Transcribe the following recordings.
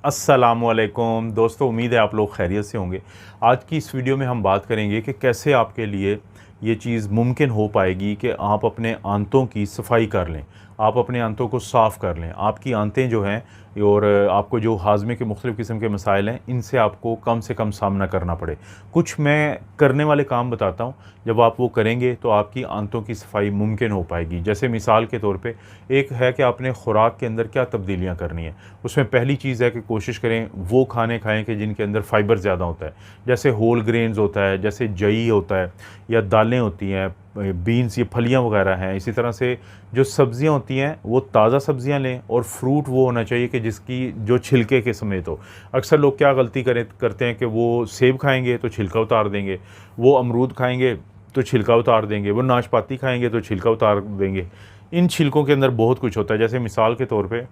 अस्सलामुअलैकुम दोस्तों, उम्मीद है आप लोग खैरियत से होंगे। आज की इस वीडियो में हम बात करेंगे कि कैसे आपके लिए ये चीज़ मुमकिन हो पाएगी कि आप अपने आंतों की सफाई कर लें, आप अपने आंतों को साफ़ कर लें। आपकी आंतें जो हैं और आपको जो हाज़मे के मुख्तलिफ़ किस्म के मसाइल हैं, इनसे आपको कम से कम सामना करना पड़े। कुछ मैं करने वाले काम बताता हूँ, जब आप वो करेंगे तो आपकी आंतों की सफाई मुमकिन हो पाएगी। जैसे मिसाल के तौर पे एक है कि आपने खुराक के अंदर क्या तब्दीलियाँ करनी है। उसमें पहली चीज़ है कि कोशिश करें वो खाने खाएँ कि जिनके अंदर फ़ाइबर ज़्यादा होता है। जैसे होल ग्रेन्स होता है, जैसे जई होता है या दालें होती हैं, बीन्स, ये फलियाँ वगैरह हैं। इसी तरह से जो सब्ज़ियाँ होती हैं वो ताज़ा सब्ज़ियाँ लें, और फ्रूट वो होना चाहिए कि जिसकी जो छिलके के समेत हो। अक्सर लोग क्या गलती करते हैं कि वो सेब खाएँगे तो छिलका उतार देंगे, वो अमरूद खाएँगे तो छिलका उतार देंगे, वो नाशपाती खाएँगे तो छिलका उतार देंगे। इन छिलकों के अंदर बहुत कुछ होता है। जैसे मिसाल के तौर पे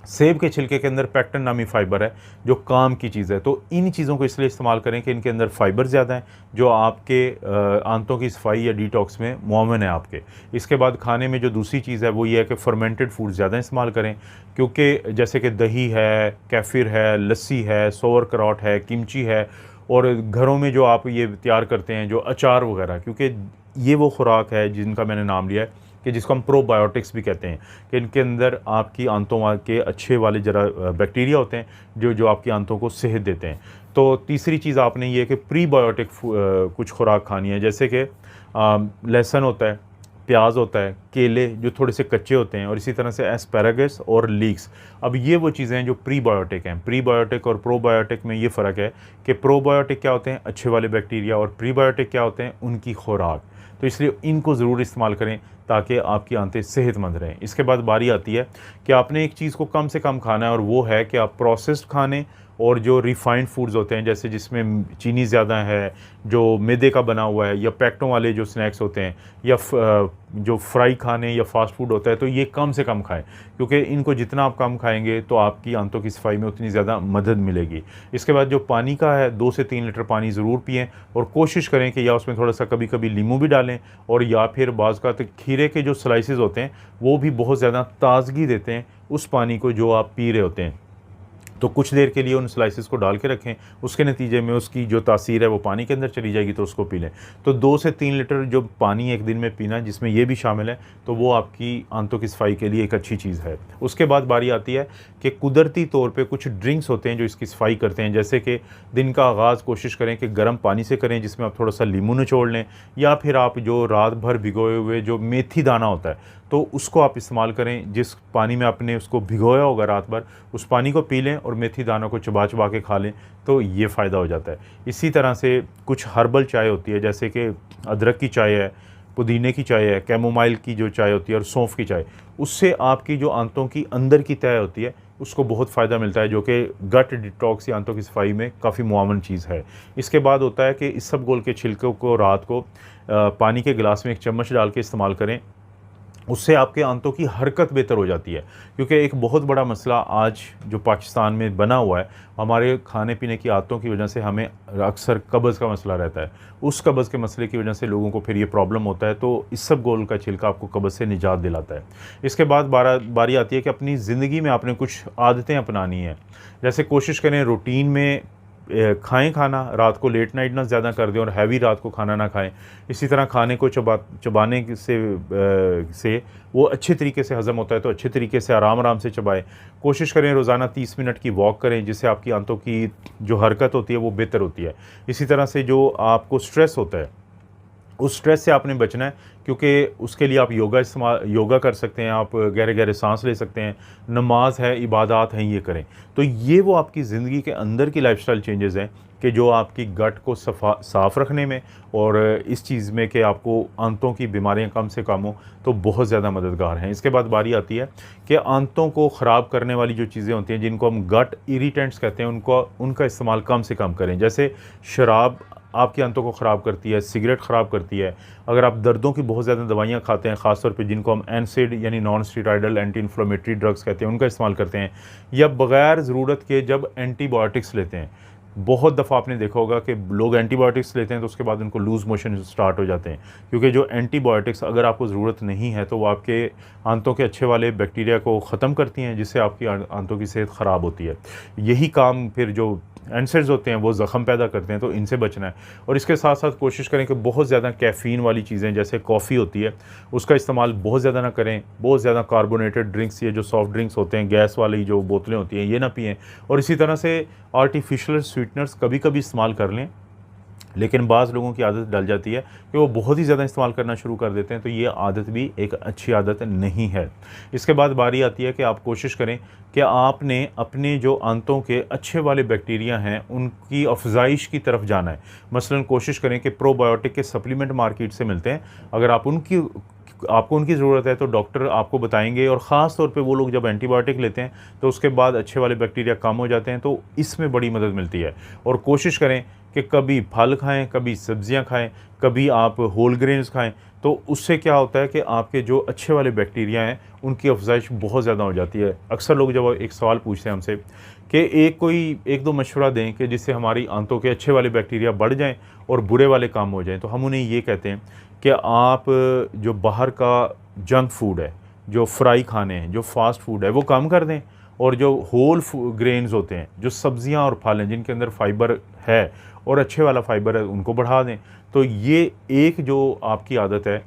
सेब के छिलके के अंदर पेक्टिन नामी फ़ाइबर है, जो काम की चीज़ है। तो इन चीज़ों को इसलिए इस्तेमाल करें कि इनके अंदर फ़ाइबर ज़्यादा है, जो आपके आंतों की सफाई या डिटॉक्स में मुआवन है आपके। इसके बाद खाने में जो दूसरी चीज़ है वो ये है कि फर्मेंटेड फूड ज़्यादा इस्तेमाल करें, क्योंकि जैसे कि दही है, केफ़िर है, लस्सी है, सोवरक्राउट है, किमची है, और घरों में जो आप ये तैयार करते हैं जो अचार वगैरह, क्योंकि ये वो खुराक है जिनका मैंने नाम लिया है कि जिसको हम प्रोबायोटिक्स भी कहते हैं, कि इनके अंदर आपकी आंतों के अच्छे वाले जरा बैक्टीरिया होते हैं जो जो आपकी आंतों को सेहत देते हैं। तो तीसरी चीज़ आपने ये कि प्रीबायोटिक कुछ खुराक खानी है, जैसे कि लहसुन होता है, प्याज होता है, केले जो थोड़े से कच्चे होते हैं, और इसी तरह से एस्पैरागस और लीक्स। अब ये वो चीज़ें हैं जो प्रीबायोटिक हैं। प्रीबायोटिक और प्रोबायोटिक में ये फ़र्क है कि प्रोबायोटिक क्या होते हैं, अच्छे वाले बैक्टीरिया, और प्रीबायोटिक क्या होते हैं, उनकी खुराक। तो इसलिए इनको ज़रूर इस्तेमाल करें ताकि आपकी आंतें सेहतमंद रहें। इसके बाद बारी आती है कि आपने एक चीज़ को कम से कम खाना है, और वो है कि आप प्रोसेस्ड खाने और जो रिफ़ाइंड फूड्स होते हैं, जैसे जिसमें चीनी ज़्यादा है, जो मैदे का बना हुआ है, या पैकेटों वाले जो स्नैक्स होते हैं, या जो फ्राई खाने या फ़ास्ट फूड होता है, तो ये कम से कम खाएँ, क्योंकि इनको जितना आप कम खाएँगे तो आपकी आंतों की सफाई में उतनी ज़्यादा मदद मिलेगी। इसके बाद जो पानी का है, 2 से 3 लीटर पानी ज़रूर पिएँ, और कोशिश करें कि या उसमें थोड़ा-सा कभी-कभी नींबू भी डालें, और या फिर बाज़ का तो खीरे के जो स्लाइसेस होते हैं वो भी बहुत ज़्यादा ताज़गी देते हैं उस पानी को जो आप पी रहे होते हैं। तो कुछ देर के लिए उन स्लाइसेस को डाल के रखें, उसके नतीजे में उसकी जो तासीर है वो पानी के अंदर चली जाएगी, तो उसको पी लें। तो 2 से 3 लीटर जो पानी एक दिन में पीना, जिसमें ये भी शामिल है, तो वो आपकी आंतों की सफाई के लिए एक अच्छी चीज़ है। उसके बाद बारी आती है कि कुदरती तौर पे कुछ ड्रिंक्स होते हैं जो इसकी सफाई करते हैं। जैसे कि दिन का आगाज़ कोशिश करें कि गर्म पानी से करें, जिसमें आप थोड़ा-सा लींबू निचोड़ लें, या फिर आप जो रात भर भिगोए हुए जो मेथी दाना होता है, तो उसको आप इस्तेमाल करें। जिस पानी में आपने उसको भिगोया होगा रात भर, उस पानी को पी लें और मेथी दानों को चबा-चबा के खा लें, तो ये फ़ायदा हो जाता है। इसी तरह से कुछ हर्बल चाय होती है, जैसे कि अदरक की चाय है, पुदीने की चाय है, कैमोमाइल की जो चाय होती है, और सौंफ की चाय। उससे आपकी जो आंतों की अंदर की तह होती है उसको बहुत फ़ायदा मिलता है, जो कि गट डिटॉक्स या आंतों की सफाई में काफ़ी मुआवन चीज़ है। इसके बाद होता है कि इसबगोल के छिलकों को रात को पानी के गिलास में 1 चम्मच डाल के इस्तेमाल करें। उससे आपके आंतों की हरकत बेहतर हो जाती है, क्योंकि एक बहुत बड़ा मसला आज जो पाकिस्तान में बना हुआ है, हमारे खाने पीने की आदतों की वजह से हमें अक्सर कब्ज़ का मसला रहता है। उस कब्ज़ के मसले की वजह से लोगों को फिर ये प्रॉब्लम होता है, तो इसबगोल का छिलका आपको कब्ज़ से निजात दिलाता है। इसके बाद बारी आती है कि अपनी ज़िंदगी में आपने कुछ आदतें अपनानी हैं। जैसे कोशिश करें रूटीन में खाएँ खाना, रात को लेट नाइट ना ज़्यादा कर दें, और हैवी रात को खाना ना खाएँ। इसी तरह खाने को चबाने से वो अच्छे तरीके से हज़म होता है, तो अच्छे तरीके से आराम-आराम से चबाएँ। कोशिश करें रोज़ाना 30 मिनट की वॉक करें, जिससे आपकी आंतों की जो हरकत होती है वो बेहतर होती है। इसी तरह से जो आपको स्ट्रेस होता है, उस स्ट्रेस से आपने बचना है, क्योंकि उसके लिए आप योगा कर सकते हैं, आप गहरे-गहरे साँस ले सकते हैं, नमाज़ है, इबादत हैं, ये करें। तो ये वो आपकी ज़िंदगी के अंदर की लाइफ़स्टाइल चेंजेज़ हैं कि जो आपकी गट को साफ़ रखने में, और इस चीज़ में कि आपको आंतों की बीमारियाँ कम से कम हो, तो बहुत ज़्यादा मददगार हैं। इसके बाद बारी आती है कि आंतों को ख़राब करने वाली जो चीज़ें होती हैं, जिनको हम गट इरिटेंट्स कहते हैं, उनका इस्तेमाल कम से कम करें। जैसे शराब आपकी आंतों को ख़राब करती है, सिगरेट ख़राब करती है। अगर आप दर्दों की बहुत ज़्यादा दवाइयाँ खाते हैं, ख़ास तौर पे जिनको हम एनसेड यानी non steroidal anti inflammatory drugs कहते हैं, उनका इस्तेमाल करते हैं, या बग़ैर ज़रूरत के जब एंटीबायोटिक्स लेते हैं, बहुत दफ़ा आपने देखा होगा कि लोग एंटीबायोटिक्स लेते हैं तो उसके बाद उनको लूज़ मोशन स्टार्ट हो जाते हैं, क्योंकि जो एंटीबायोटिक्स अगर आपको ज़रूरत नहीं है तो वो आपके आंतों के अच्छे वाले बैक्टीरिया को ख़त्म करती हैं, जिससे आपकी आंतों की सेहत ख़राब होती है। यही काम फिर जो एनसेड्स होते हैं वो ज़ख़म पैदा करते हैं, तो इनसे बचना है। और इसके साथ साथ कोशिश करें कि बहुत ज़्यादा कैफ़ीन वाली चीज़ें जैसे कॉफ़ी होती है उसका इस्तेमाल बहुत ज़्यादा ना करें। बहुत ज़्यादा कार्बोनेटेड ड्रिंक्स, ये जो सॉफ्ट ड्रिंक्स होते हैं गैस वाली जो बोतलें होती हैं, ये ना पिएँ। और इसी तरह से आर्टिफिशियल स्वीटनर्स कभी कभी इस्तेमाल कर लें, लेकिन बाज़ लोगों की आदत डल जाती है कि वो बहुत ही ज़्यादा इस्तेमाल करना शुरू कर देते हैं, तो ये आदत भी एक अच्छी आदत नहीं है। इसके बाद बारी आती है कि आप कोशिश करें कि आपने अपने जो आंतों के अच्छे वाले बैक्टीरिया हैं उनकी अफजाइश की तरफ जाना है। मसलन कोशिश करें कि प्रोबायोटिक के सप्लीमेंट मार्केट से मिलते हैं, अगर आपको उनकी ज़रूरत है तो डॉक्टर आपको बताएंगे। और ख़ास तौर पे वो लोग जब एंटीबायोटिक लेते हैं तो उसके बाद अच्छे वाले बैक्टीरिया कम हो जाते हैं, तो इसमें बड़ी मदद मिलती है। और कोशिश करें कि कभी फल खाएं, कभी सब्जियां खाएं, कभी आप होल ग्रेन्स खाएं, तो उससे क्या होता है कि आपके जो अच्छे वाले बैक्टीरिया हैं उनकी अफजाइश बहुत ज़्यादा हो जाती है। अक्सर लोग जब एक सवाल पूछते हैं हमसे कि एक दो मशवरा दें कि जिससे हमारी आंतों के अच्छे वाले बैक्टीरिया बढ़ जाएं और बुरे वाले कम हो जाएं, तो हम उन्हें ये कहते हैं कि आप जो बाहर का जंक फूड है, जो फ्राई खाने हैं, जो फास्ट फूड है, वो कम कर दें। और जो होल ग्रेन्स होते हैं, जो सब्जियां और फल हैं जिनके अंदर फाइबर है और अच्छे वाला फाइबर है, उनको बढ़ा दें। तो ये एक जो आपकी आदत है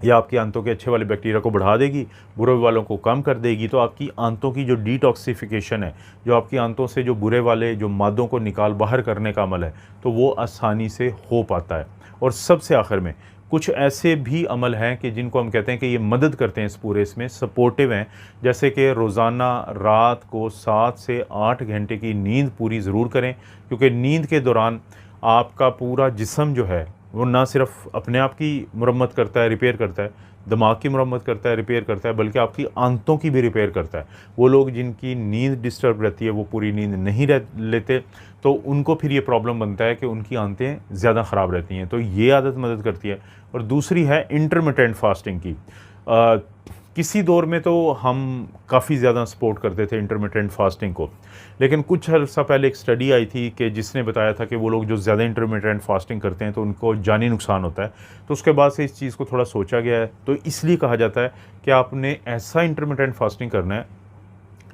या आपकी आंतों के अच्छे वाले बैक्टीरिया को बढ़ा देगी, बुरे वालों को कम कर देगी। तो आपकी आंतों की जो डिटॉक्सिफिकेशन है, जो आपकी आंतों से जो बुरे वाले जो मादों को निकाल बाहर करने का अमल है, तो वो आसानी से हो पाता है। और सबसे आखिर में कुछ ऐसे भी अमल हैं कि जिनको हम कहते हैं कि ये मदद करते हैं, इस पूरे इसमें सपोर्टिव हैं। जैसे कि रोज़ाना रात को 7 से 8 घंटे की नींद पूरी ज़रूर करें, क्योंकि नींद के दौरान आपका पूरा जिस्म जो है वो ना सिर्फ अपने आप की मुरम्मत करता है, रिपेयर करता है, दिमाग की मुरम्मत करता है, रिपेयर करता है, बल्कि आपकी आंतों की भी रिपेयर करता है। वो लोग जिनकी नींद डिस्टर्ब रहती है, वो पूरी नींद नहीं लेते, तो उनको फिर ये प्रॉब्लम बनता है कि उनकी आंतें ज़्यादा ख़राब रहती हैं। तो ये आदत मदद करती है। और दूसरी है इंटरमिटेंट फास्टिंग की। किसी दौर में तो हम काफ़ी ज़्यादा सपोर्ट करते थे इंटरमिटेंट फास्टिंग को, लेकिन कुछ अर्सा पहले एक स्टडी आई थी कि जिसने बताया था कि वो लोग जो ज़्यादा इंटरमिटेंट फास्टिंग करते हैं तो उनको जानी नुकसान होता है। तो उसके बाद से इस चीज़ को थोड़ा सोचा गया है। तो इसलिए कहा जाता है कि आपने ऐसा इंटरमिटेंट फास्टिंग करना है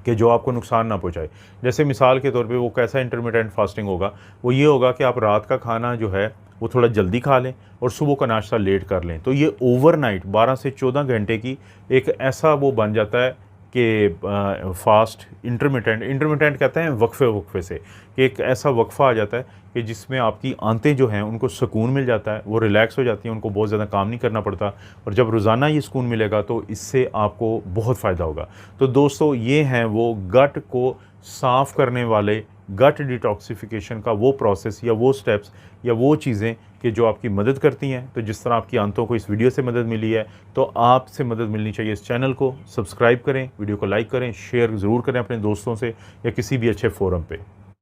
कि जो आपको नुकसान ना पहुंचाए। जैसे मिसाल के तौर पे वो कैसा इंटरमिटेंट फास्टिंग होगा, वो ये होगा कि आप रात का खाना जो है वो थोड़ा जल्दी खा लें और सुबह का नाश्ता लेट कर लें। तो ये ओवरनाइट 12 से 14 घंटे की एक ऐसा वो बन जाता है कि फास्ट इंटरमिटेंट कहते हैं वक्फे से, कि एक ऐसा वक्फा आ जाता है कि जिसमें आपकी आंतें जो हैं उनको सुकून मिल जाता है, वो रिलैक्स हो जाती हैं, उनको बहुत ज़्यादा काम नहीं करना पड़ता। और जब रोज़ाना ये सुकून मिलेगा तो इससे आपको बहुत फ़ायदा होगा। तो दोस्तों, ये हैं वो गट को साफ़ करने वाले, गट डिटॉक्सिफिकेशन का वो प्रोसेस या वो स्टेप्स या वो चीज़ें कि जो आपकी मदद करती हैं। तो जिस तरह आपकी आंतों को इस वीडियो से मदद मिली है, तो आपसे मदद मिलनी चाहिए। इस चैनल को सब्सक्राइब करें, वीडियो को लाइक करें, शेयर ज़रूर करें अपने दोस्तों से या किसी भी अच्छे फोरम पे।